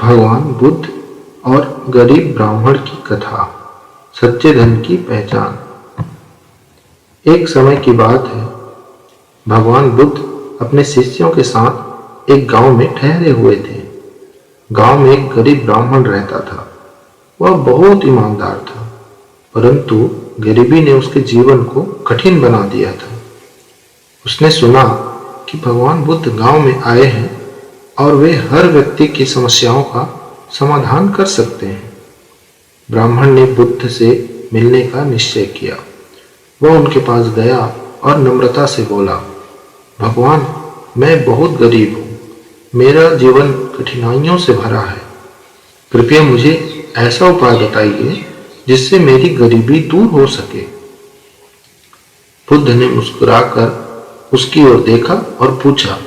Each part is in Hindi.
भगवान बुद्ध और गरीब ब्राह्मण की कथा। सच्चे धन की पहचान। एक समय की बात है, भगवान बुद्ध अपने शिष्यों के साथ एक गांव में ठहरे हुए थे। गांव में एक गरीब ब्राह्मण रहता था। वह बहुत ईमानदार था, परंतु गरीबी ने उसके जीवन को कठिन बना दिया था। उसने सुना कि भगवान बुद्ध गांव में आए हैं और वे हर व्यक्ति की समस्याओं का समाधान कर सकते हैं। ब्राह्मण ने बुद्ध से मिलने का निश्चय किया। वह उनके पास गया और नम्रता से बोला, भगवान, मैं बहुत गरीब हूँ। मेरा जीवन कठिनाइयों से भरा है। कृपया मुझे ऐसा उपाय बताइए जिससे मेरी गरीबी दूर हो सके। बुद्ध ने मुस्कुराकर उसकी ओर देखा और पूछा,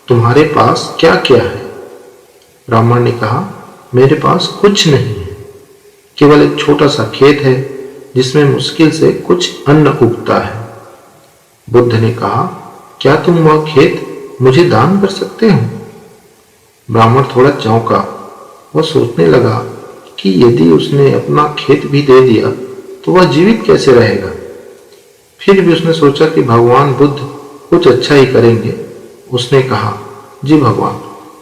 तुम्हारे पास क्या क्या है? ब्राह्मण ने कहा, मेरे पास कुछ नहीं है, केवल एक छोटा सा खेत है जिसमें मुश्किल से कुछ अन्न उगता है। बुद्ध ने कहा, क्या तुम वह खेत मुझे दान कर सकते हो? ब्राह्मण थोड़ा चौंका। वह सोचने लगा कि यदि उसने अपना खेत भी दे दिया तो वह जीवित कैसे रहेगा। फिर भी उसने सोचा कि भगवान बुद्ध कुछ अच्छा ही करेंगे। उसने कहा, जी भगवान,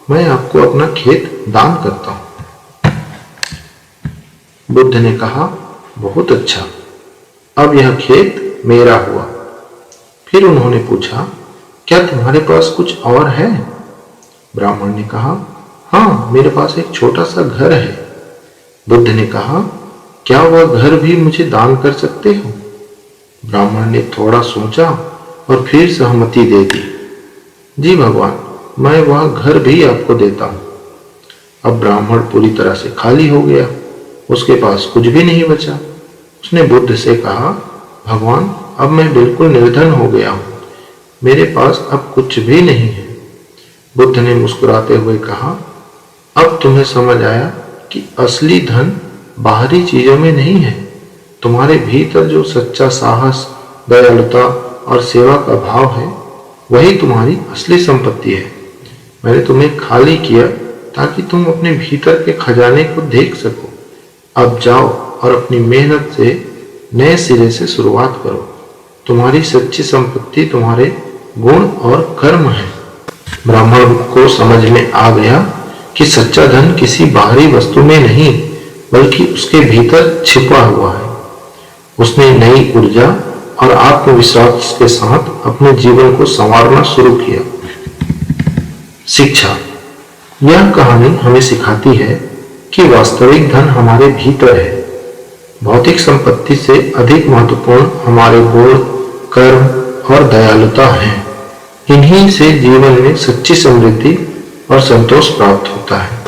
मैं आपको अपना खेत दान करता हूं। बुद्ध ने कहा, बहुत अच्छा, अब यह खेत मेरा हुआ। फिर उन्होंने पूछा, क्या तुम्हारे पास कुछ और है? ब्राह्मण ने कहा, हाँ, मेरे पास एक छोटा सा घर है। बुद्ध ने कहा, क्या वह घर भी मुझे दान कर सकते हो? ब्राह्मण ने थोड़ा सोचा और फिर सहमति दे दी। जी भगवान, मैं वह घर भी आपको देता हूं। अब ब्राह्मण पूरी तरह से खाली हो गया। उसके पास कुछ भी नहीं बचा। उसने बुद्ध से कहा, भगवान, अब मैं बिल्कुल निर्धन हो गया हूं। मेरे पास अब कुछ भी नहीं है। बुद्ध ने मुस्कुराते हुए कहा, अब तुम्हें समझ आया कि असली धन बाहरी चीजों में नहीं है। तुम्हारे भीतर जो सच्चा साहस, दयालुता और सेवा का भाव है, वही तुम्हारी असली संपत्ति है। मैंने तुम्हें खाली किया ताकि तुम अपने भीतर के खजाने को देख सको। अब जाओ और अपनी मेहनत से नए सिरे से शुरुआत करो। तुम्हारी सच्ची संपत्ति तुम्हारे गुण और कर्म है। ब्राह्मण को समझ में आ गया कि सच्चा धन किसी बाहरी वस्तु में नहीं, बल्कि उसके भीतर छिपा हुआ है। उसने नई ऊर्जा और आत्मविश्वास के साथ अपने जीवन को संवारना शुरू किया। शिक्षा। यह कहानी हमें सिखाती है कि वास्तविक धन हमारे भीतर है। भौतिक संपत्ति से अधिक महत्वपूर्ण हमारे गुण, कर्म और दयालुता है। इन्हीं से जीवन में सच्ची समृद्धि और संतोष प्राप्त होता है।